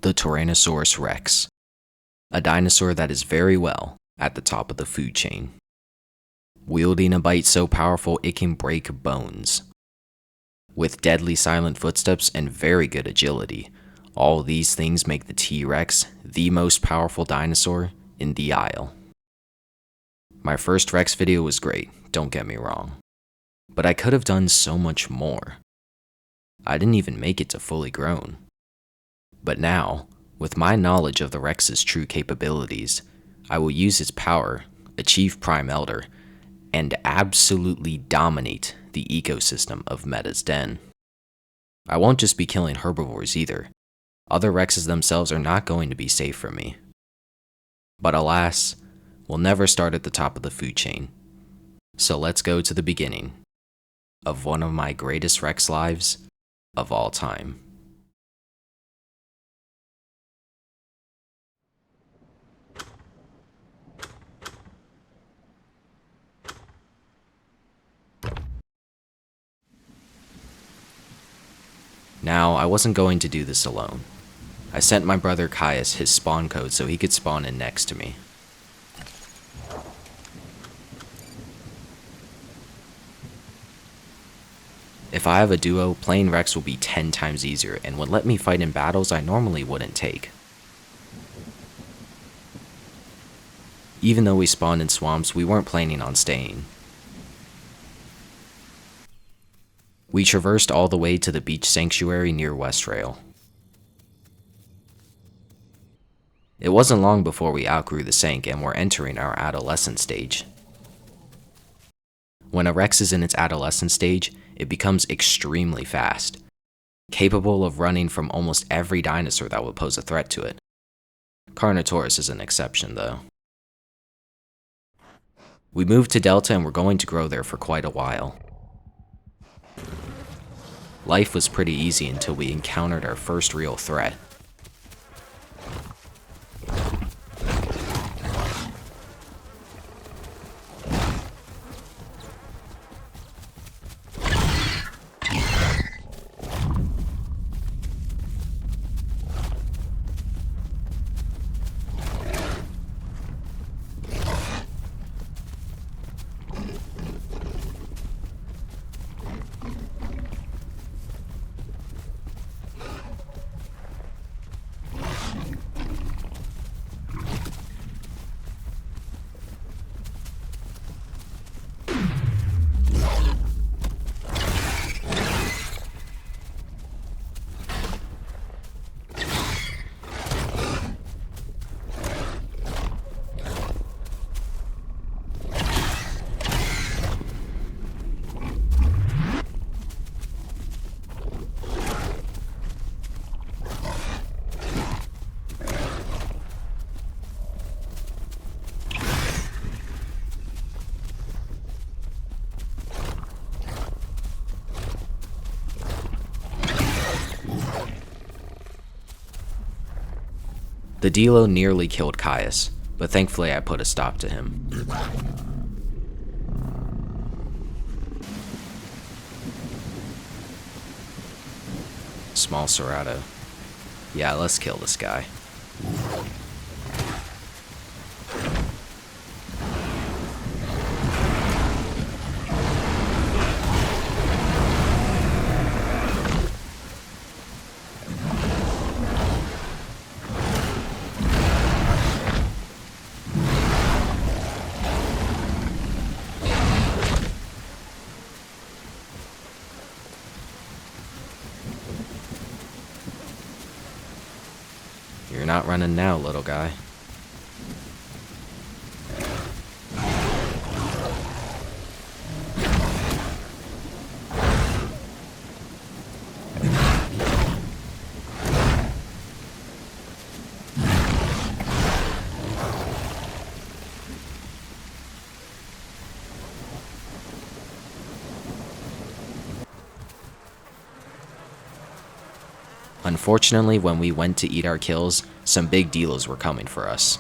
the Tyrannosaurus rex, a dinosaur that is very well at the top of the food chain. Wielding a bite so powerful it can break bones. With deadly silent footsteps and very good agility, all these things make the T-Rex the most powerful dinosaur in the aisle. My first Rex video was great, don't get me wrong, but I could have done so much more. I didn't even make it to fully grown. But now, with my knowledge of the Rex's true capabilities, I will use its power, achieve Prime Elder, and absolutely dominate the ecosystem of Metta's den. I won't just be killing herbivores either. Other Rexes themselves are not going to be safe from me. But alas, we'll never start at the top of the food chain. So let's go to the beginning of one of my greatest Rex lives of all time. Now, I wasn't going to do this alone. I sent my brother Caius his spawn code so he could spawn in next to me. If I have a duo, playing Rex will be 10 times easier and would let me fight in battles I normally wouldn't take. Even though we spawned in swamps, we weren't planning on staying. We traversed all the way to the beach sanctuary near Westrail. It wasn't long before we outgrew the sank and were entering our adolescent stage. When a Rex is in its adolescent stage, it becomes extremely fast, capable of running from almost every dinosaur that would pose a threat to it. Carnotaurus is an exception, though. We moved to Delta and we're going to grow there for quite a while. Life was pretty easy until we encountered our first real threat. The Dilo nearly killed Caius, but thankfully I put a stop to him. Small Cerado. Yeah, let's kill this guy. You're not running now, little guy. Unfortunately, when we went to eat our kills, some big Dilos were coming for us.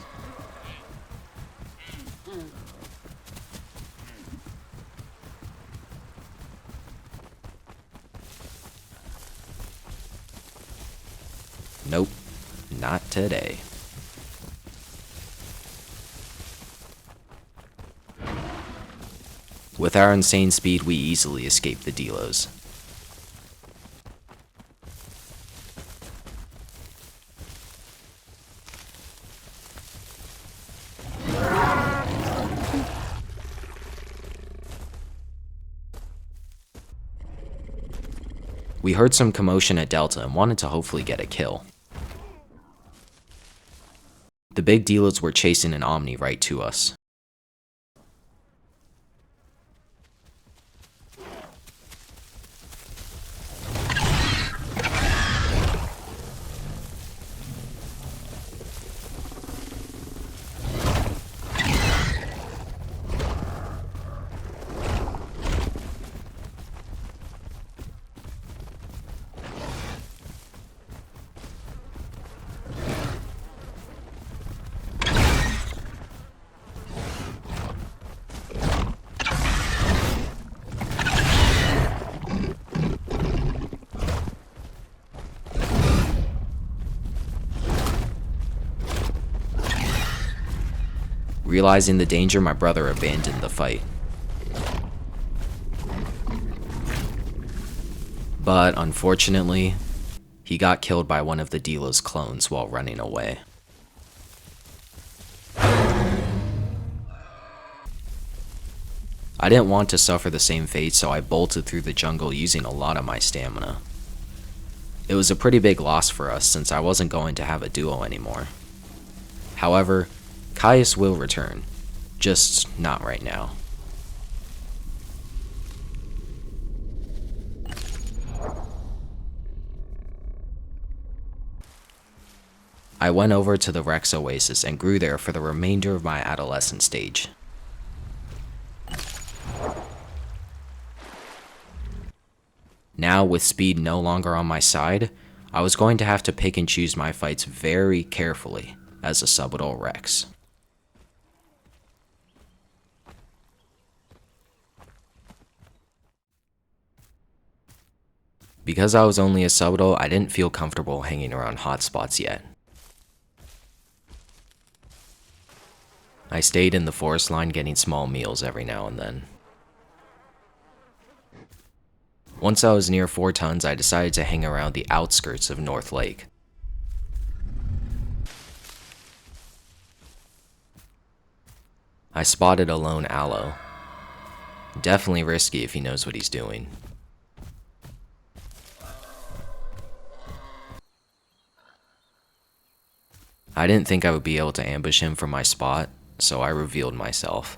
Nope, Not today. With our insane speed, we easily escape the delos. We heard some commotion at Delta and wanted to hopefully get a kill. The big delos were chasing an Omni right to us. Realizing the danger, my brother abandoned the fight. But unfortunately, he got killed by one of the delos' clones while running away. I didn't want to suffer the same fate, so I bolted through the jungle using a lot of my stamina. It was a pretty big loss for us since I wasn't going to have a duo anymore. However, Caius will return, just not right now. I went over to the Rex Oasis and grew there for the remainder of my adolescent stage. Now, with speed no longer on my side, I was going to have to pick and choose my fights very carefully as a subadult Rex. Because I was only a subadult, I didn't feel comfortable hanging around hotspots yet. I stayed in the forest line getting small meals every now and then. Once I was near 4 tons, I decided to hang around the outskirts of North Lake. I spotted a lone aloe. Definitely risky if he knows what he's doing. I didn't think I would be able to ambush him from my spot, so I revealed myself.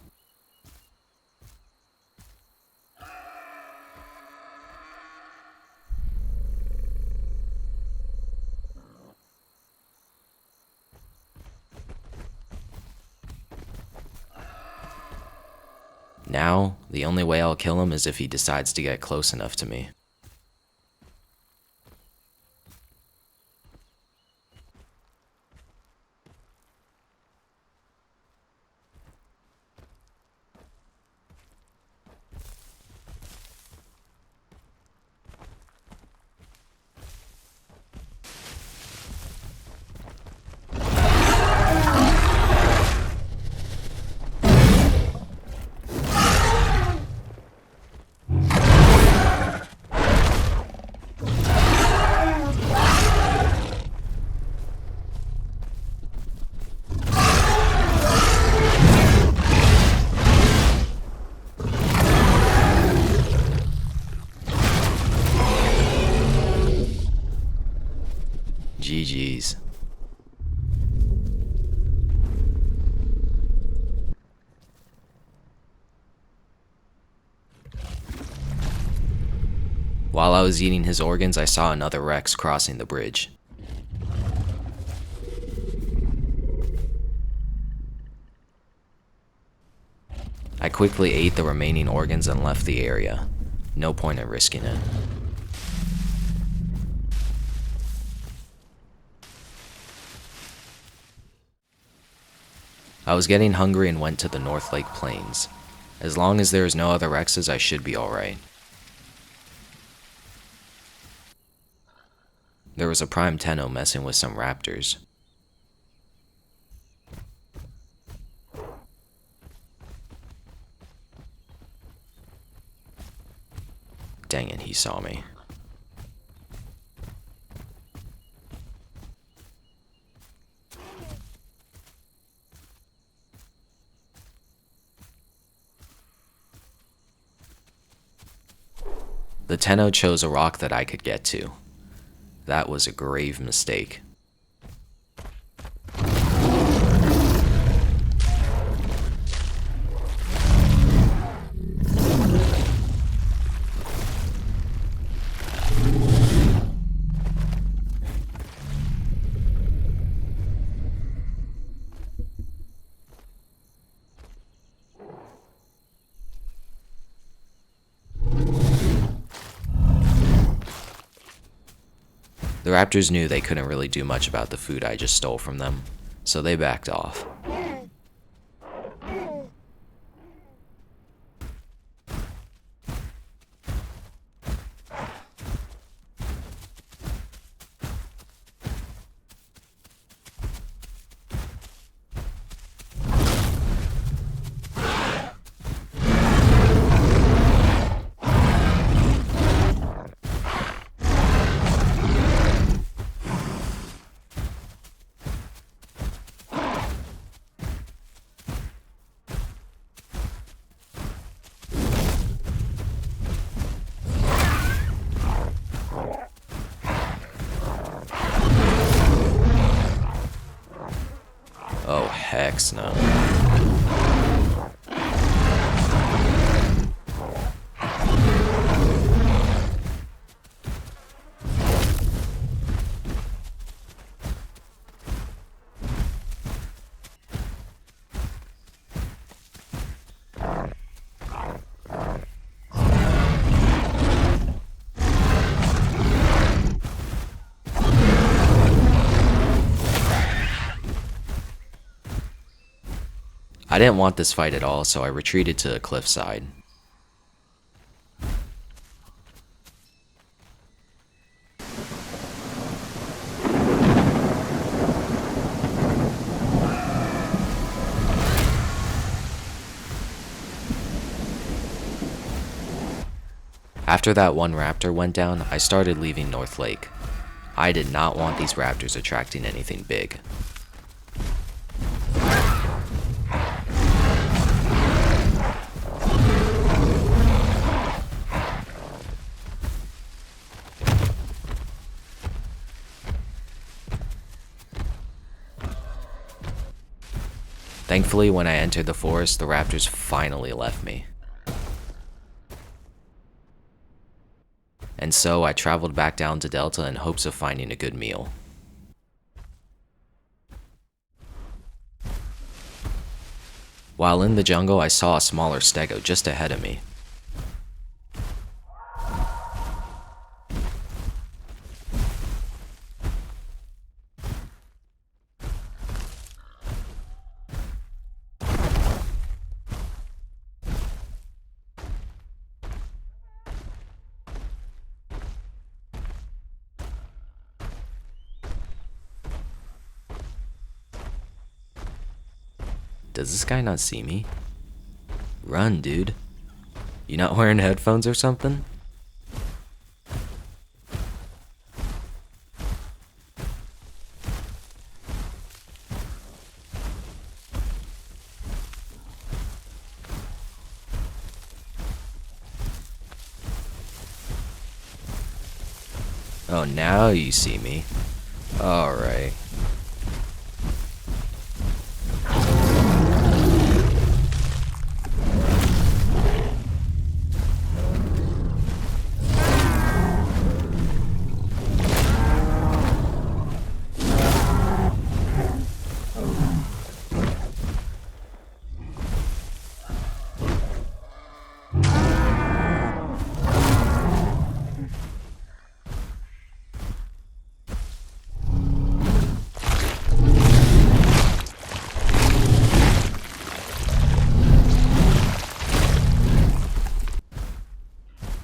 Now, the only way I'll kill him is if he decides to get close enough to me. GG's. While I was eating his organs, I saw another Rex crossing the bridge. I quickly ate the remaining organs and left the area. No point in risking it. I was getting hungry and went to the North Lake Plains. As long as there is no other Rexes, I should be alright. There was a prime Tenno messing with some raptors. saw me. The Tenno chose a rock that I could get to. That was a grave mistake. The raptors knew they couldn't really do much about the food I just stole from them, so they backed off. Oh, heck no. I didn't want this fight at all, so I retreated to the cliffside. After that one raptor went down, I started leaving North Lake. I did not want these raptors attracting anything big. Thankfully, when I entered the forest, the raptors finally left me. And so I traveled back down to Delta in hopes of finding a good meal. While in the jungle, I saw a smaller stego just ahead of me. Does this guy not see me? Run, dude. You not wearing headphones or something? Oh, now you see me. Alright.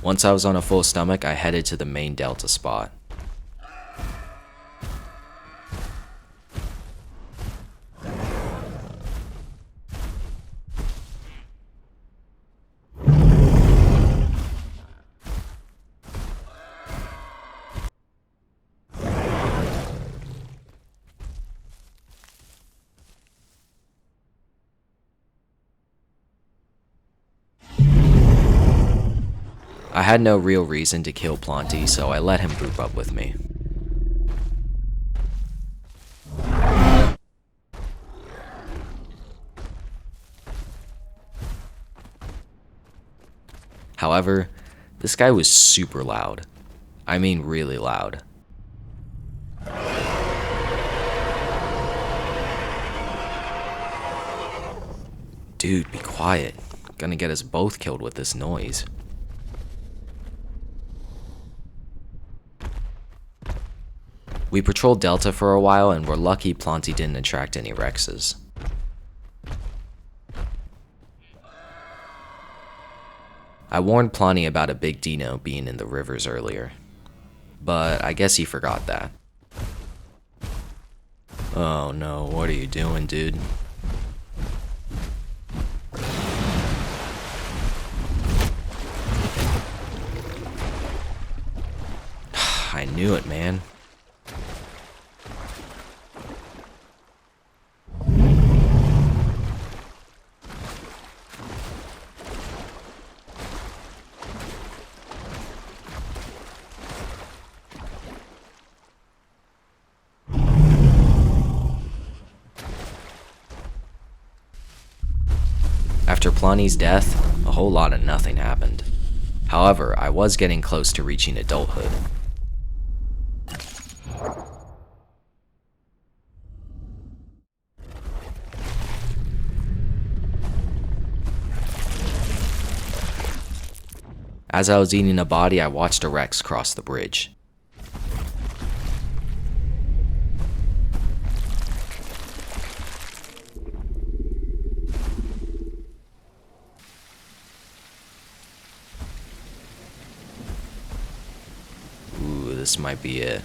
Once I was on a full stomach, I headed to the main Delta spot. I had no real reason to kill Planty, so I let him group up with me. However, this guy was super loud. I mean really loud. Dude, be quiet. Gonna get us both killed with this noise. We patrolled Delta for a while and were lucky Planty didn't attract any Rexes. I warned Planty about a big dino being in the rivers earlier, but I guess he forgot that. Oh no, what are you doing, dude? I knew it, man. After Planty's death, a whole lot of nothing happened. However, I was getting close to reaching adulthood. As I was eating a body, I watched a Rex cross the bridge. Ooh, this might be it.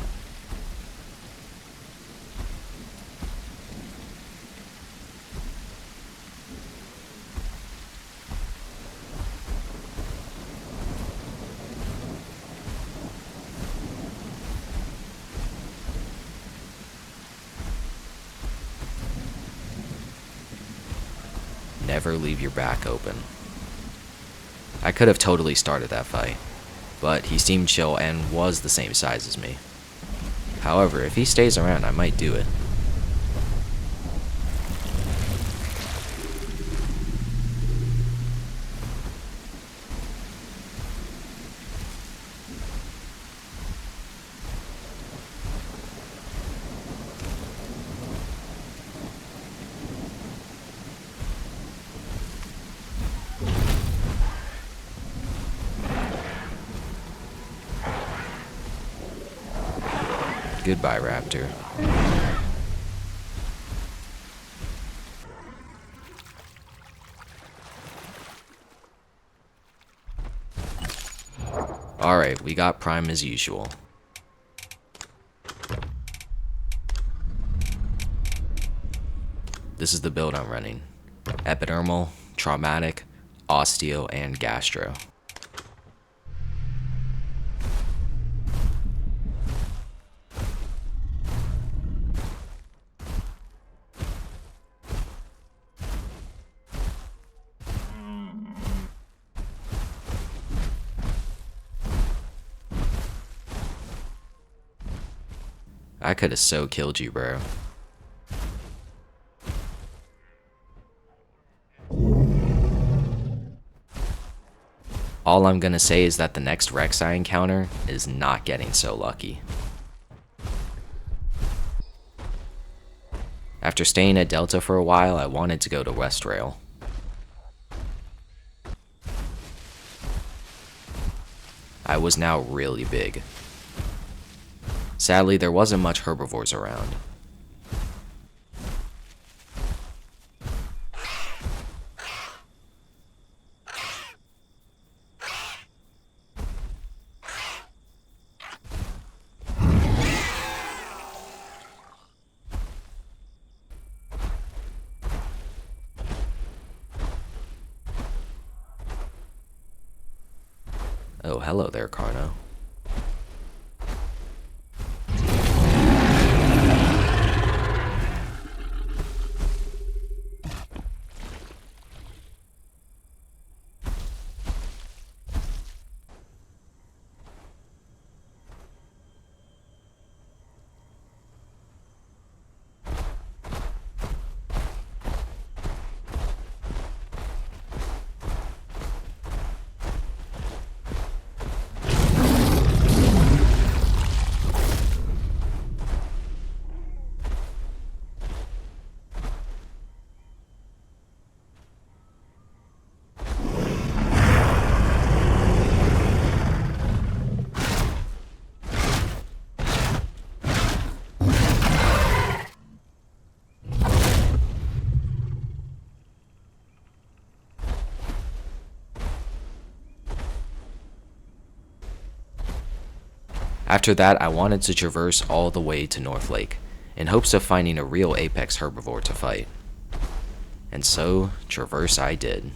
Never leave your back open. I could have totally started that fight, but he seemed chill and was the same size as me. However, if he stays around, I might do it. Goodbye, Raptor. Alright, we got Prime as usual. This is the build I'm running. Epidermal, traumatic, osteo, and gastro. I could have so killed you, bro. All I'm gonna say is that the next Rex I encounter is not getting so lucky. After staying at Delta for a while, I wanted to go to West Rail. I was now really big. Sadly, there wasn't much herbivores around. Oh, hello there, Carno. After that, I wanted to traverse all the way to North Lake, in hopes of finding a real apex herbivore to fight. And so, traverse I did.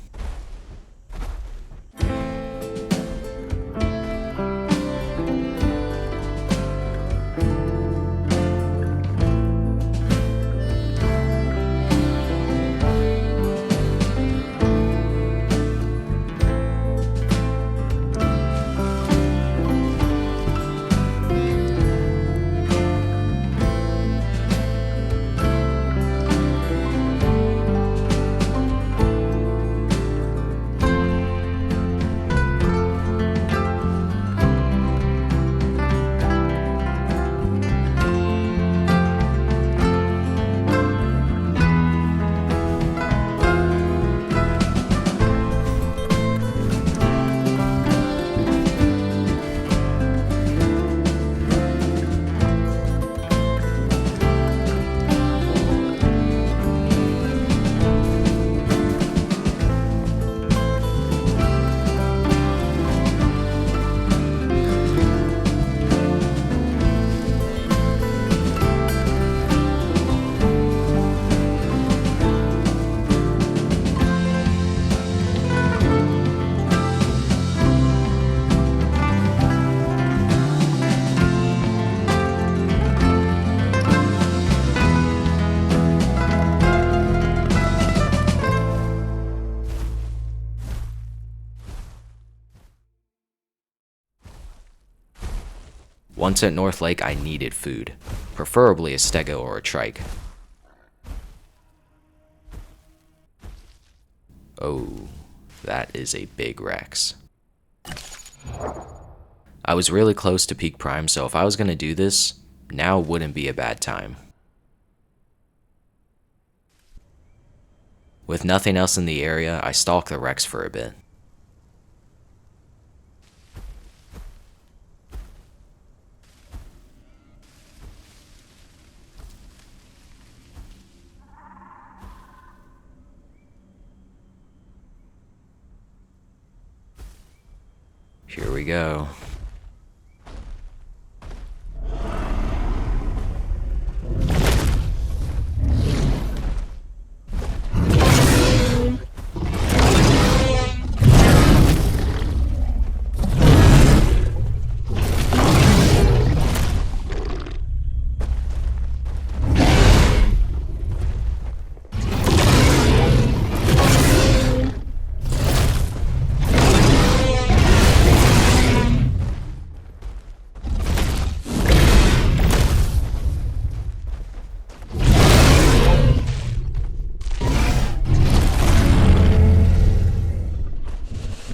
Once at North Lake, I needed food, preferably a stego or a trike. Oh, that is a big Rex. I was really close to peak prime, so if I was going to do this, now wouldn't be a bad time. With nothing else in the area, I stalked the Rex for a bit. Here we go.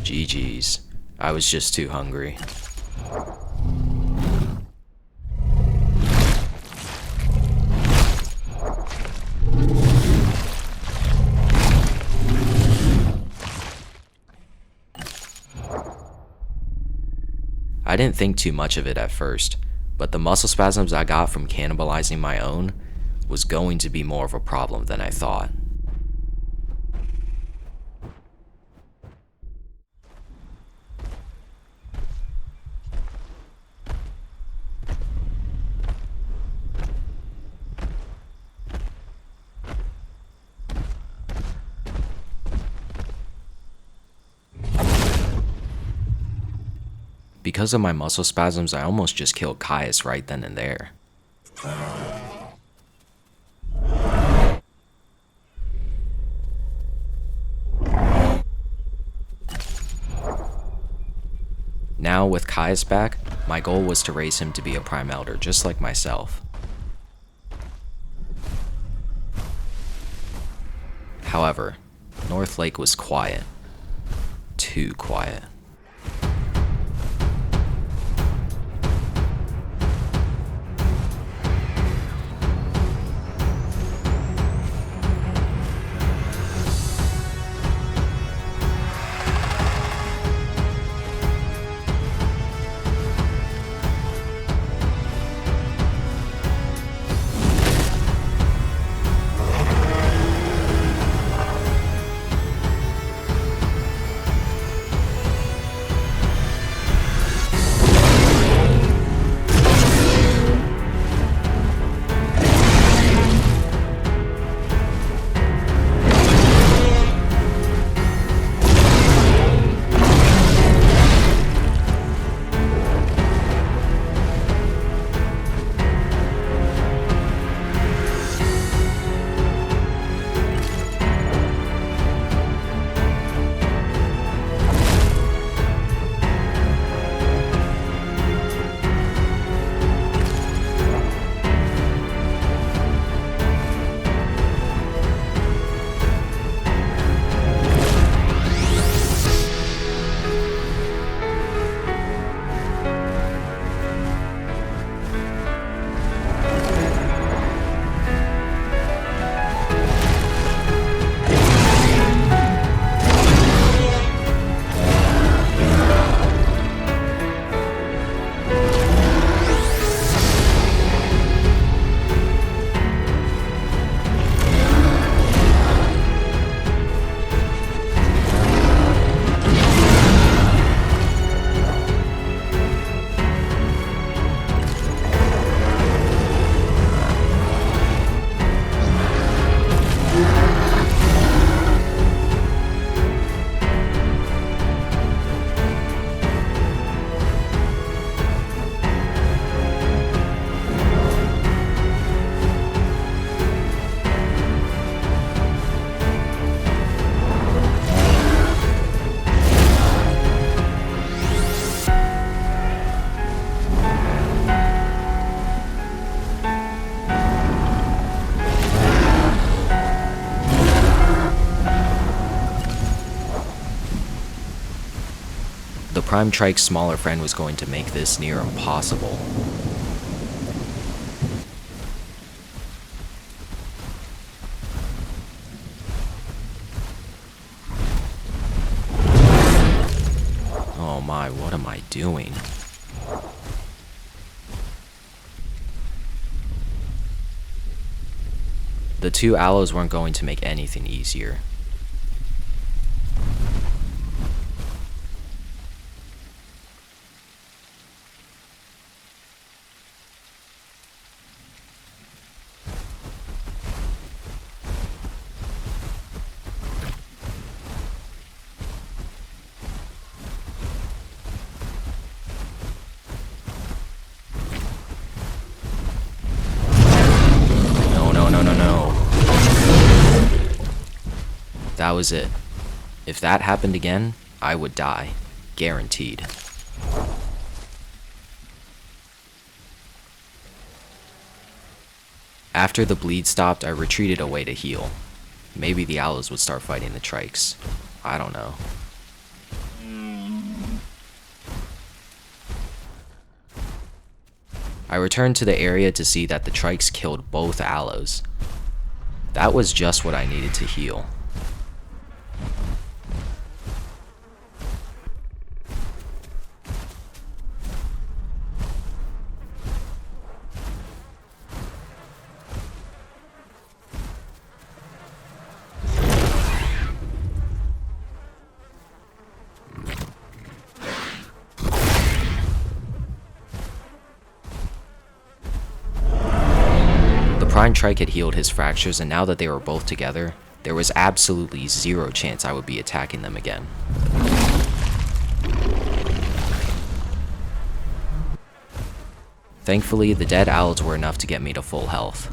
GG's. I was just too hungry. I didn't think too much of it at first, but the muscle spasms I got from cannibalizing my own was going to be more of a problem than I thought. Because of my muscle spasms, I almost just killed Caius right then and there. Now, with Caius back, my goal was to raise him to be a prime elder, just like myself. However, North Lake was quiet. Too quiet. Prime Trike's smaller friend was going to make this near impossible. Oh my, what am I doing? The two aloes weren't going to make anything easier. No. That was it. If that happened again, I would die. Guaranteed. After the bleed stopped, I retreated away to heal. Maybe the aloes would start fighting the trikes. I don't know. I returned to the area to see that the trikes killed both aloes. That was just what I needed to heal. Prime Trike had healed his fractures, and now that they were both together, there was absolutely zero chance I would be attacking them again. Thankfully, the dead owls were enough to get me to full health.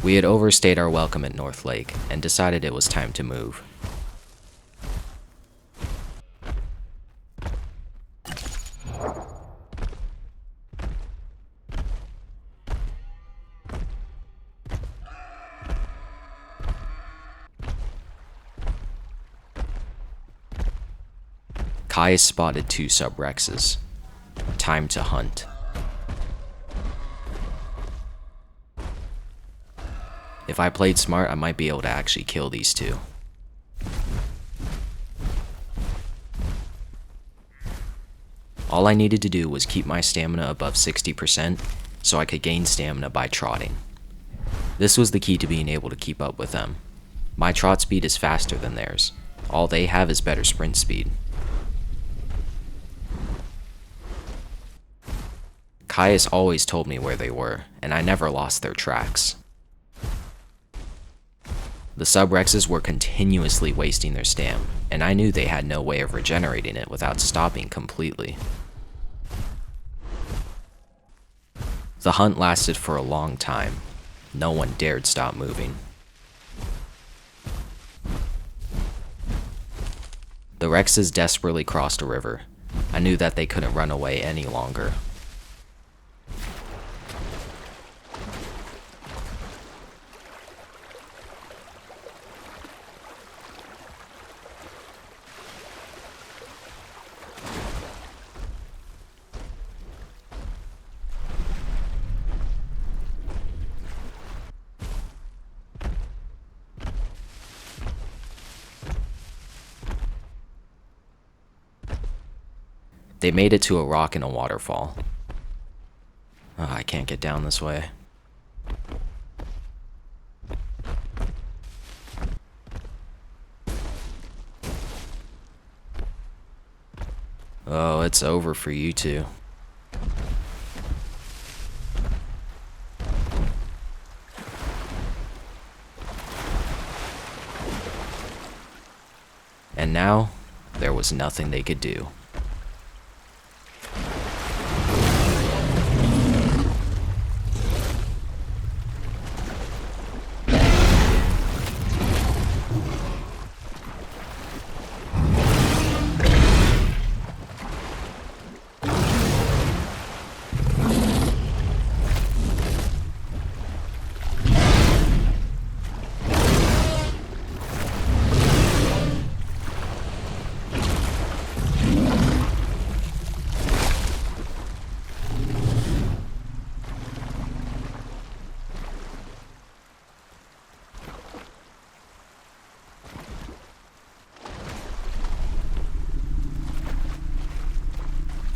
We had overstayed our welcome at North Lake, and decided it was time to move. Caius spotted 2 subrexes. Time to hunt. If I played smart, I might be able to actually kill these 2. All I needed to do was keep my stamina above 60% so I could gain stamina by trotting. This was the key to being able to keep up with them. My trot speed is faster than theirs. All they have is better sprint speed. Caius always told me where they were, and I never lost their tracks. The subrexes were continuously wasting their stam, and I knew they had no way of regenerating it without stopping completely. The hunt lasted for a long time. No one dared stop moving. The rexes desperately crossed a river. I knew that they couldn't run away any longer. They made it to a rock and a waterfall. Oh, I can't get down this way. Oh, it's over for you two. And now, there was nothing they could do.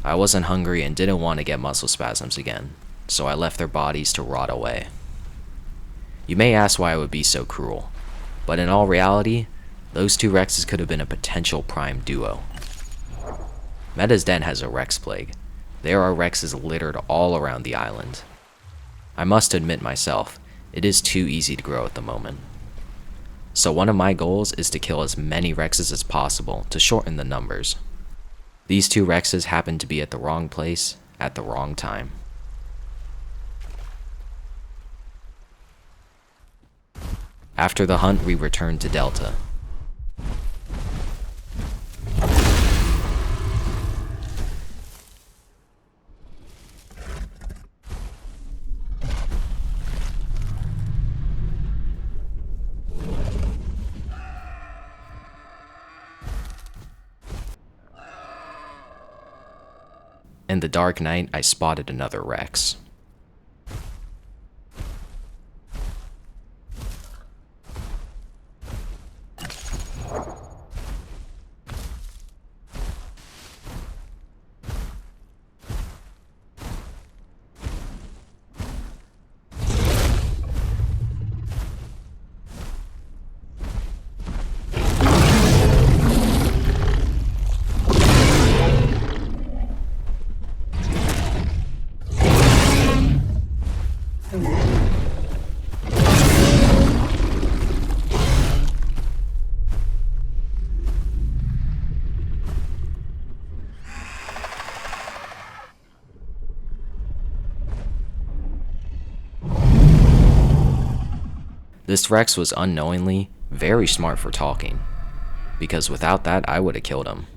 I wasn't hungry and didn't want to get muscle spasms again, so I left their bodies to rot away. You may ask why I would be so cruel, but in all reality, those two Rexes could have been a potential prime duo. Metta's den has a Rex plague. There are Rexes littered all around the island. I must admit myself, it is too easy to grow at the moment. So one of my goals is to kill as many Rexes as possible to shorten the numbers. These two Rexes happen to be at the wrong place at the wrong time. After the hunt, we returned to Delta. In the dark night, I spotted another Rex. This Rex was unknowingly very smart for talking, because without that I would have killed him.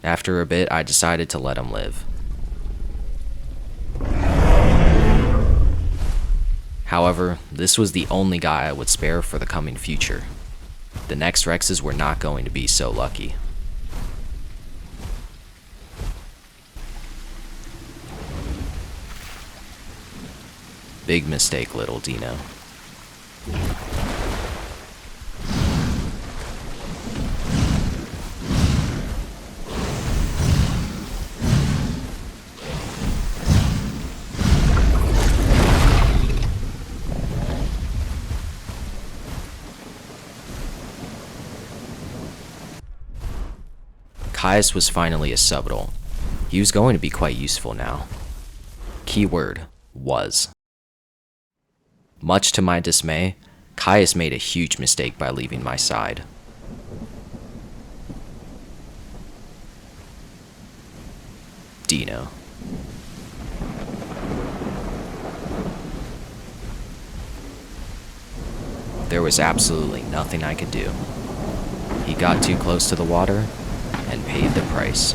After a bit, I decided to let him live. However, this was the only guy I would spare for the coming future. The next Rexes were not going to be so lucky. Big mistake, little Dino. Caius was finally a subadult. He was going to be quite useful now. Keyword, was. Much to my dismay, Caius made a huge mistake by leaving my side. Dino. There was absolutely nothing I could do. He got too close to the water and paid the price.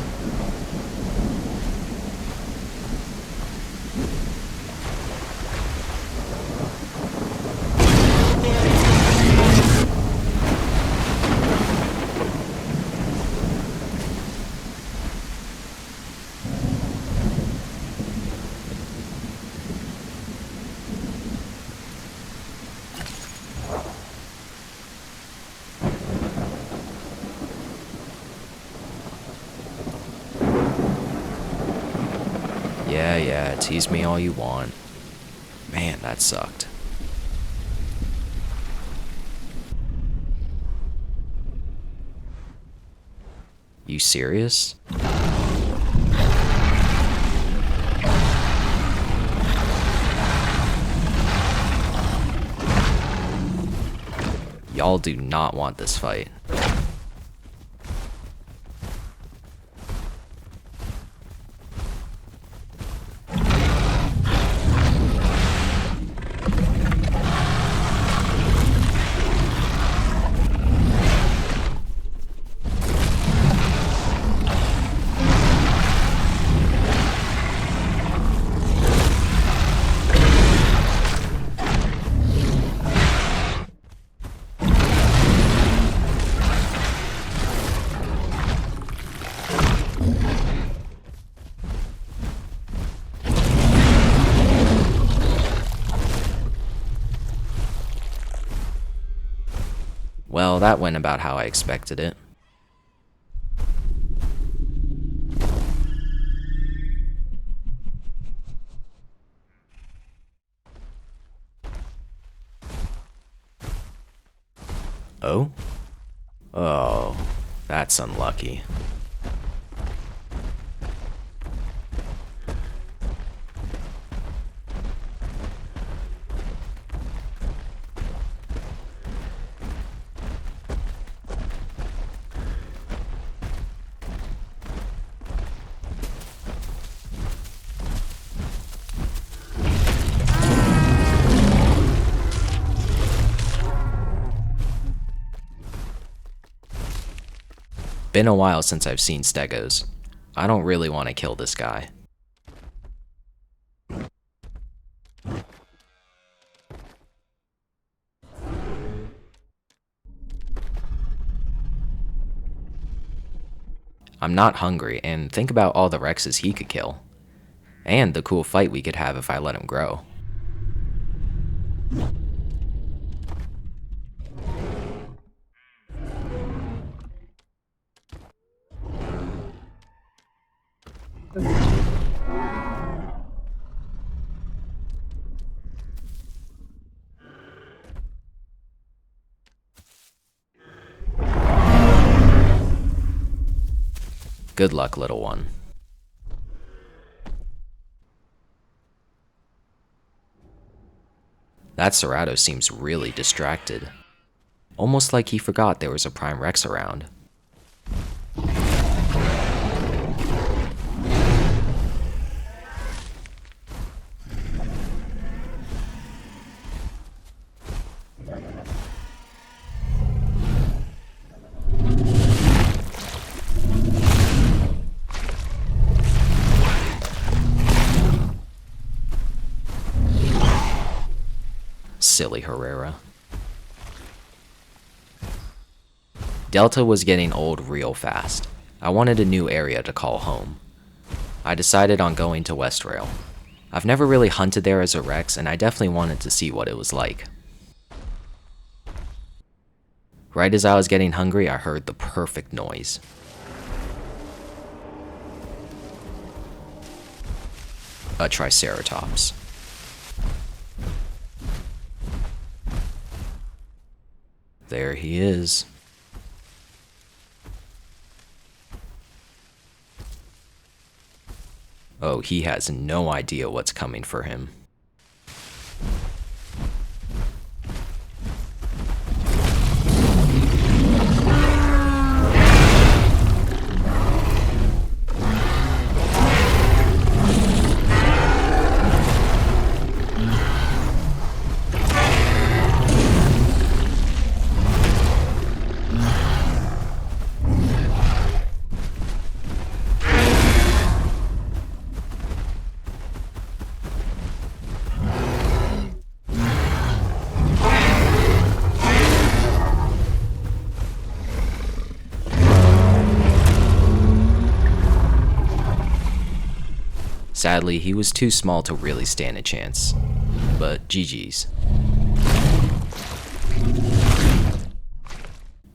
Yeah, tease me all you want. Man, that sucked. You serious? Y'all do not want this fight. Well, that went about how I expected it. Oh? Oh, that's unlucky. Been a while since I've seen stegos. I don't really want to kill this guy. I'm not hungry, and think about all the Rexes he could kill. And the cool fight we could have if I let him grow. Good luck, little one. That Ceratops seems really distracted. Almost like he forgot there was a Prime Rex around. Silly Herrera. Delta was getting old real fast. I wanted a new area to call home. I decided on going to Westrail. I've never really hunted there as a Rex, and I definitely wanted to see what it was like. Right as I was getting hungry, I heard the perfect noise. A Triceratops. There he is. Oh, he has no idea what's coming for him. Sadly, he was too small to really stand a chance, but GG's.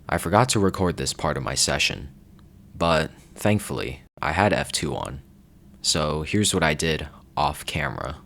I forgot to record this part of my session, but thankfully, I had F2 on, so here's what I did off camera.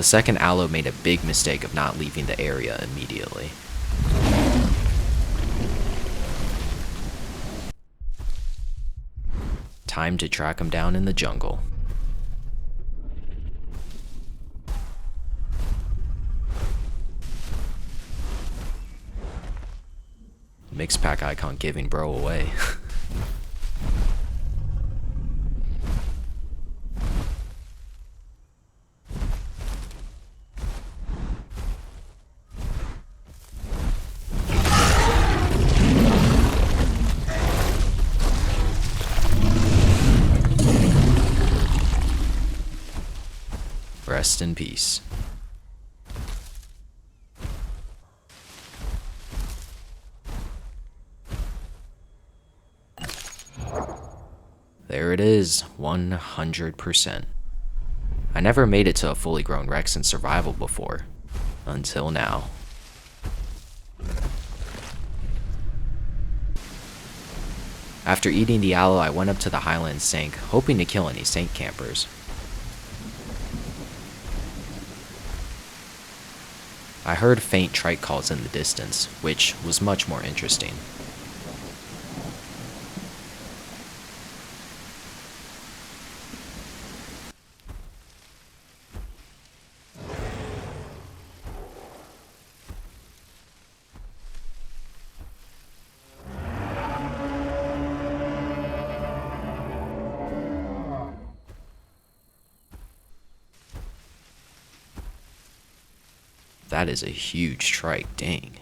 The second allo made a big mistake of not leaving the area immediately. Time to track him down in the jungle. Mixed pack icon giving bro away. Rest in peace. There it is, 100%. I never made it to a fully grown Rex in survival before, until now. After eating the aloe, I went up to the highland sink, hoping to kill any sink campers. I heard faint trike calls in the distance, which was much more interesting. That is a huge trike, dang.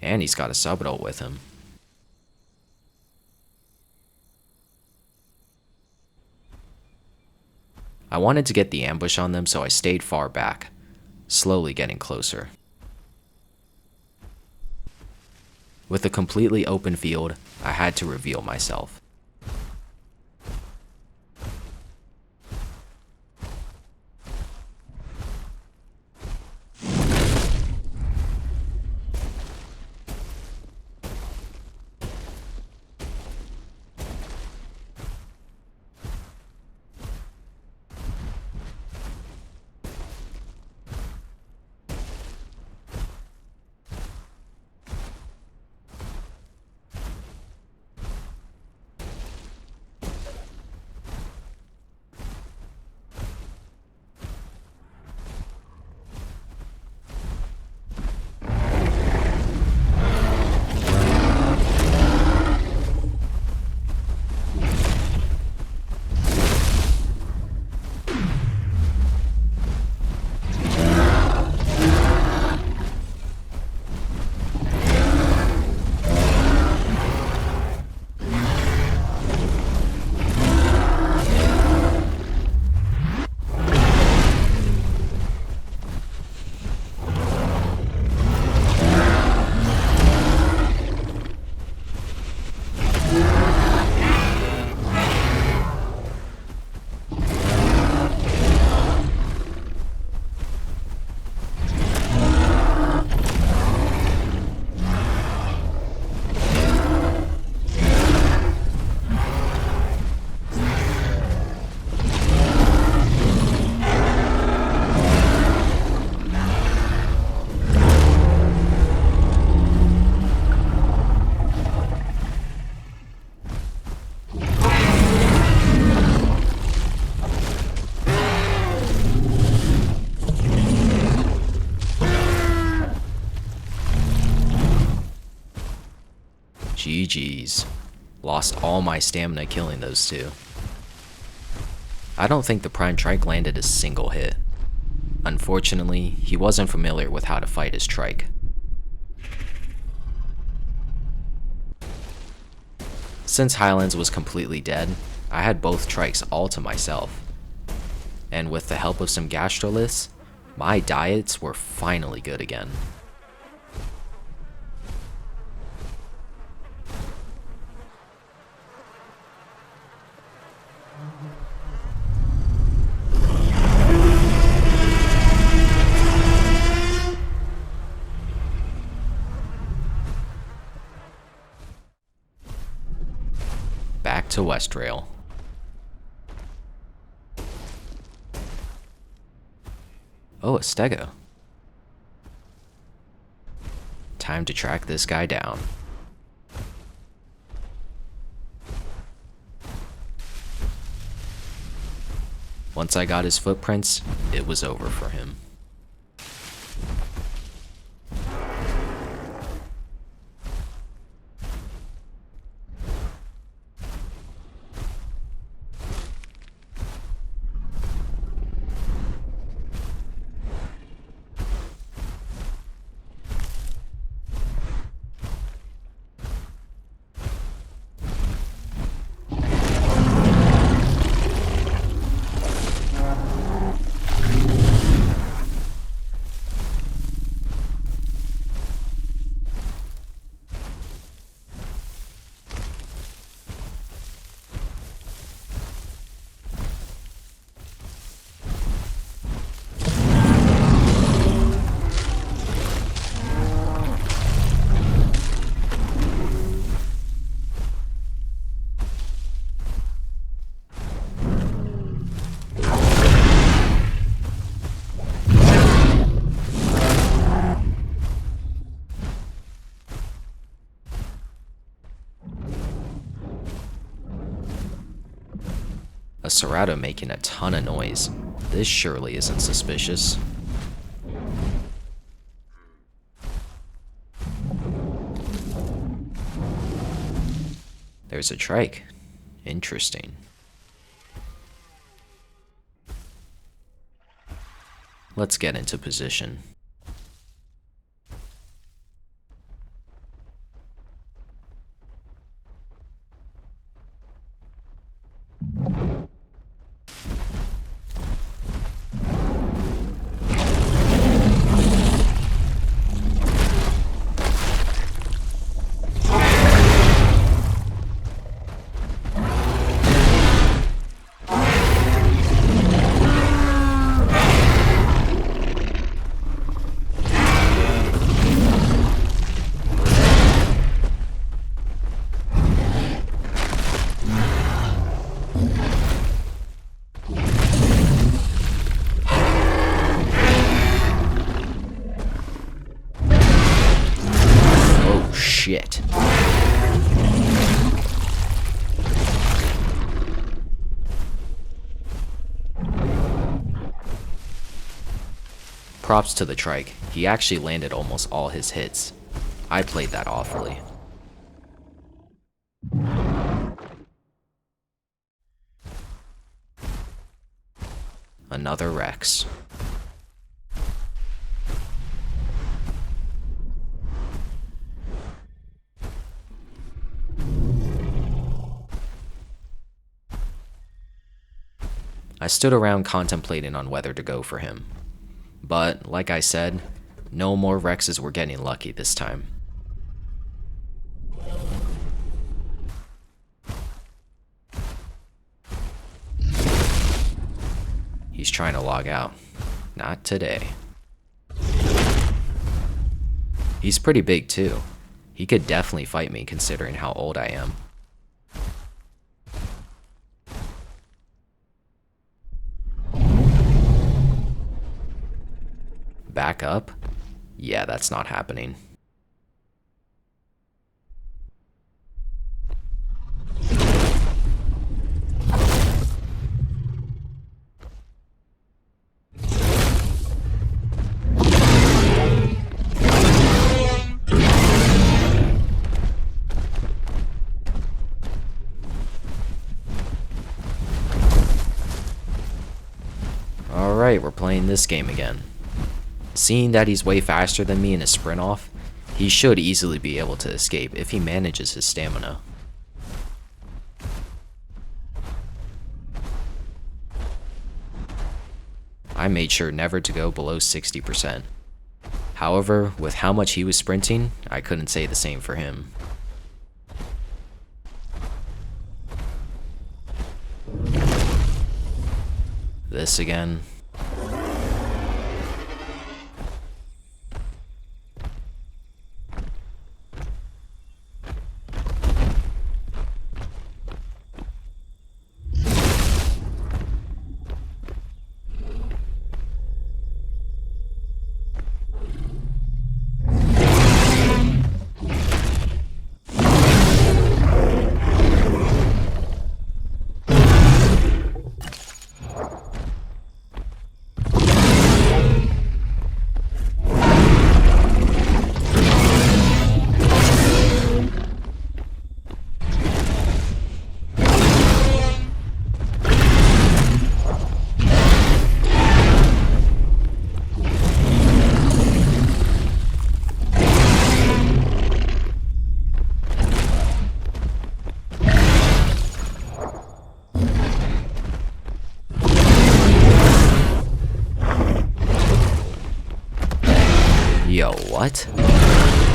And he's got a subadult with him. I wanted to get the ambush on them, so I stayed far back, slowly getting closer. With a completely open field, I had to reveal myself. GG's. Lost all my stamina killing those two. I don't think the Prime Trike landed a single hit. Unfortunately, he wasn't familiar with how to fight his trike. Since Highlands was completely dead, I had both trikes all to myself. And with the help of some gastroliths, my diets were finally good again. Back to Westrail. Oh, a stego. Time to track this guy down. Once I got his footprints, it was over for him. A Ceratops making a ton of noise. This surely isn't suspicious. There's a trike. Interesting. Let's get into position. Shit. Props to the trike. He actually landed almost all his hits. I played that awfully. Another Rex. I stood around contemplating on whether to go for him. But, like I said, no more Rexes were getting lucky this time. He's trying to log out. Not today. He's pretty big too. He could definitely fight me considering how old I am. Back up? Yeah, that's not happening. Alright, we're playing this game again. Seeing that he's way faster than me in a sprint off, he should easily be able to escape if he manages his stamina. I made sure never to go below 60%. However, with how much he was sprinting, I couldn't say the same for him. This again.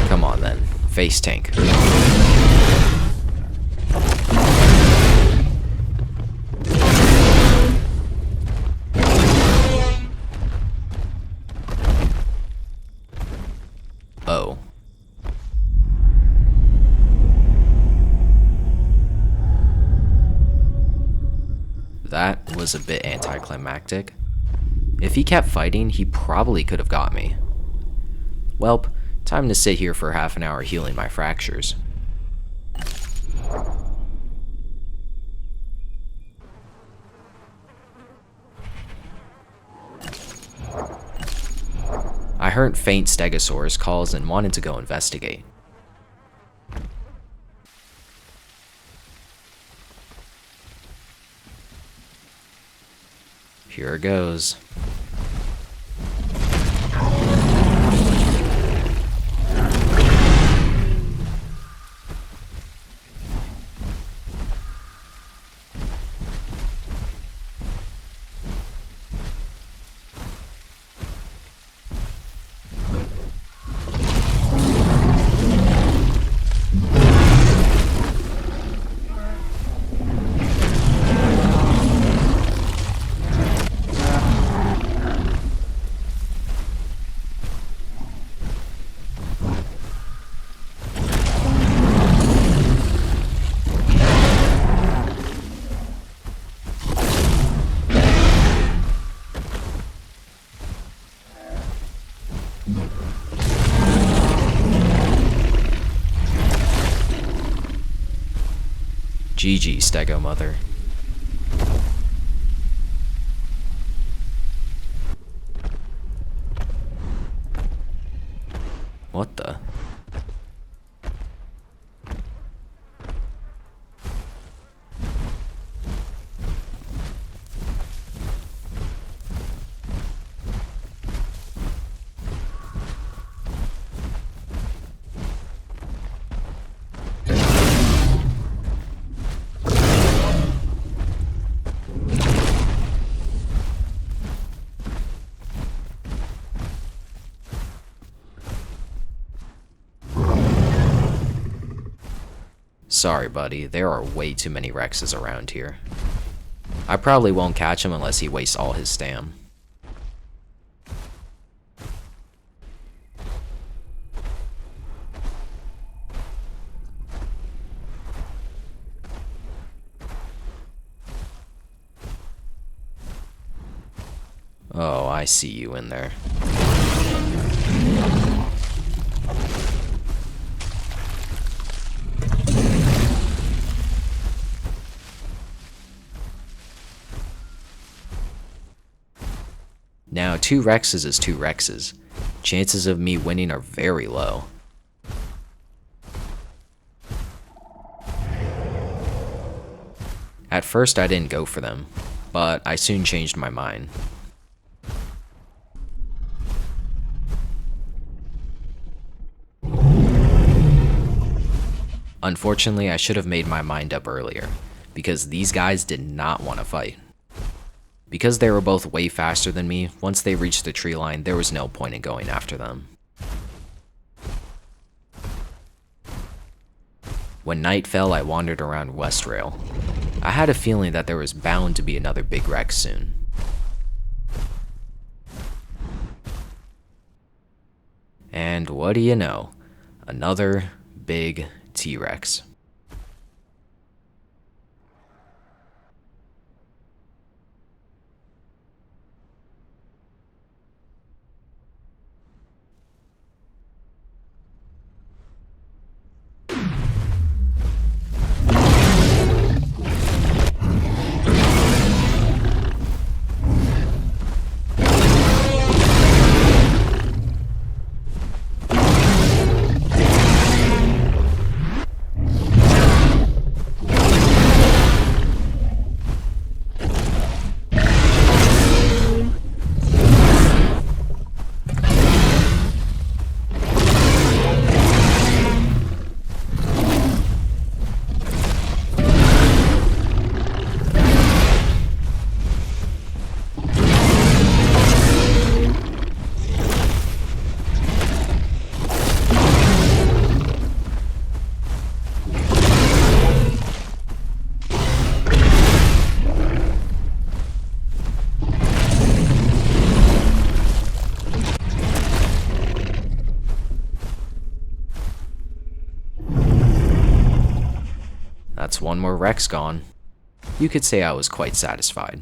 Come on then, face tank. Oh. That was a bit anticlimactic. If he kept fighting, he probably could have got me. Welp, time to sit here for half an hour healing my fractures. I heard faint stegosaurus calls and wanted to go investigate. Here it goes. GG, Stego Mother. What the? Sorry, buddy, there are way too many Rexes around here. I probably won't catch him unless he wastes all his stam. Oh, I see you in there. Now, 2 Rexes is 2 Rexes. Chances of me winning are very low. At first I didn't go for them, but I soon changed my mind. Unfortunately, I should have made my mind up earlier, because these guys did not want to fight. Because they were both way faster than me, once they reached the tree line, there was no point in going after them. When night fell, I wandered around Westrail. I had a feeling that there was bound to be another big Rex soon. And what do you know? Another big T-Rex. That's one more Rex gone. You could say I was quite satisfied.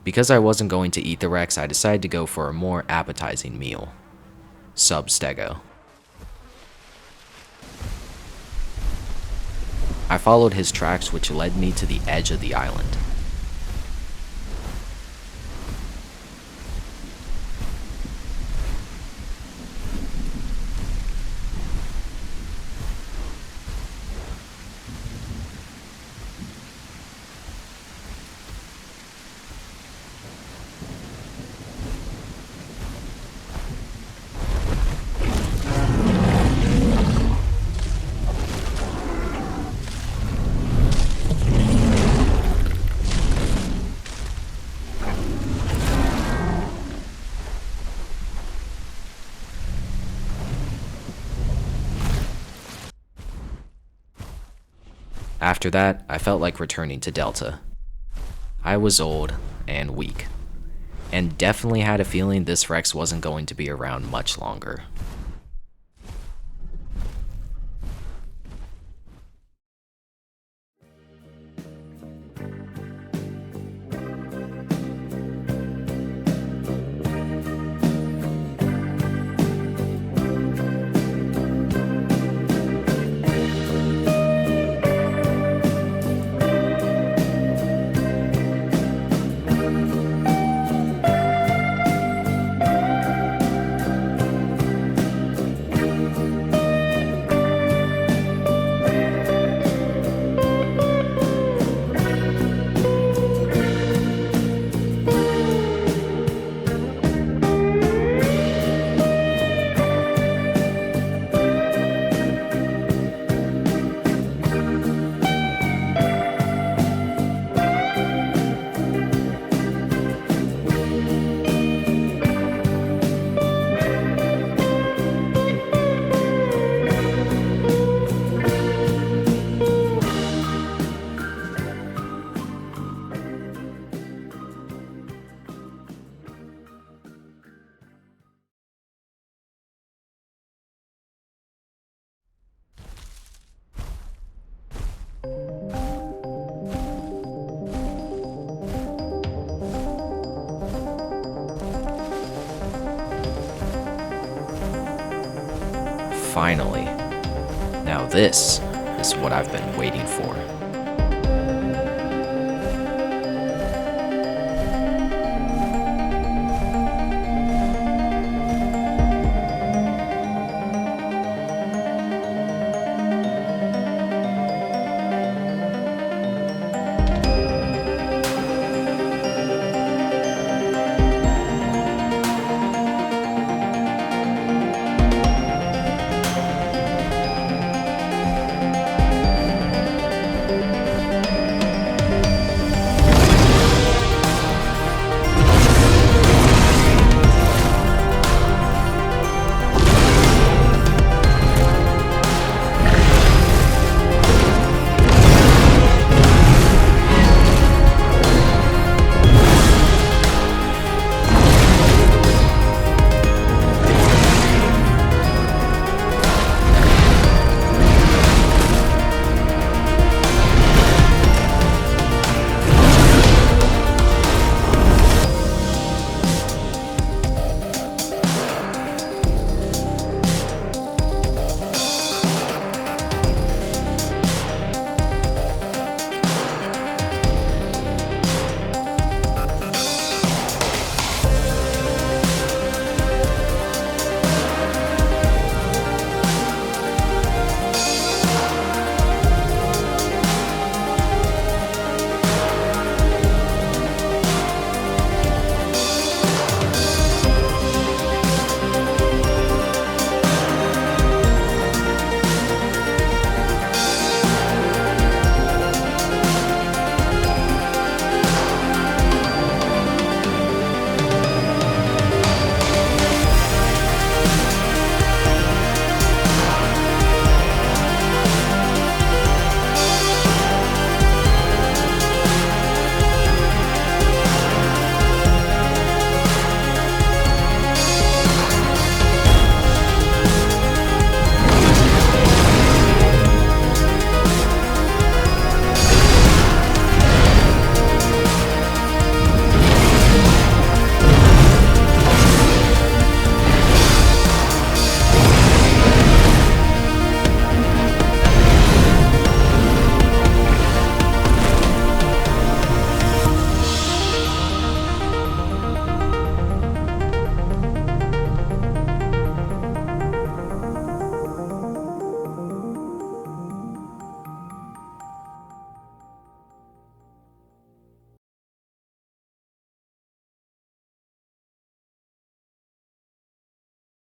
Because I wasn't going to eat the Rex, I decided to go for a more appetizing meal. Sub Stego. I followed his tracks, which led me to the edge of the island. After that, I felt like returning to Delta. I was old and weak, and definitely had a feeling this Rex wasn't going to be around much longer. Finally. Now this is what I've been waiting for.